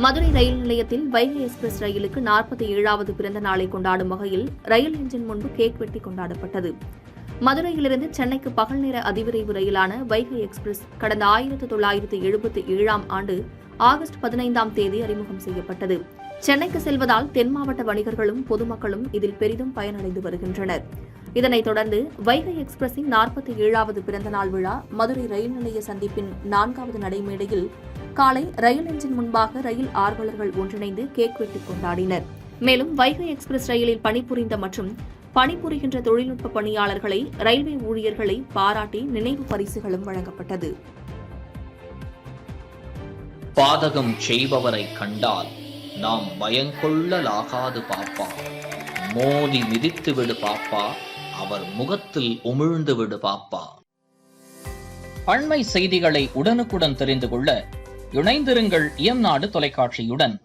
மதுரை ரயில் நிலையத்தில் வைகை எக்ஸ்பிரஸ் ரயிலுக்கு 47வது பிறந்த நாளை கொண்டாடும் வகையில் ரயில் என்ஜின் முன்பு கேக் வெட்டி கொண்டாடப்பட்டது. மதுரையிலிருந்து சென்னைக்கு பகல் நேர அதிவிரைவு ரயிலான வைகை எக்ஸ்பிரஸ் கடந்த 1977ஆம் ஆண்டு ஆகஸ்ட் 15ஆம் தேதி அறிமுகம் செய்யப்பட்டது. சென்னைக்கு செல்வதால் தென் மாவட்ட வணிகர்களும் பொதுமக்களும் இதில் பெரிதும் பயனடைந்து வருகின்றனர். இதனைத் தொடர்ந்து வைகை எக்ஸ்பிரஸின் 47வது பிறந்தநாள் விழா மதுரை ரயில் நிலைய சந்திப்பின் 4வது நடைமேடையில் காலை ரயில் என்ஜின் முன்பாக ரயில் ஆர்வலர்கள் ஒன்றிணைந்து கேக் வெட்டி கொண்டாடினர். மேலும் வைகை எக்ஸ்பிரஸ் ரயிலில் பணிபுரிந்த மற்றும் பணிபுரிகின்ற தொழில்நுட்ப பணியாளர்களை, ரயில்வே ஊழியர்களை பாராட்டி நினைவு பரிசுகளும் வழங்கப்பட்டது. பாதகம் செய்பவரை கண்டால் நாம் பயங்கொள்ளலாகாது பாப்பா, மோதி மிதித்து விடு பாப்பா, அவர் முகத்தில் உமிழ்ந்து விடு பாப்பா. அண்மை செய்திகளை உடனுக்குடன் தெரிந்து கொள்ள இணைந்திருங்கள் இயம்நாடு தொலைக்காட்சியுடன்.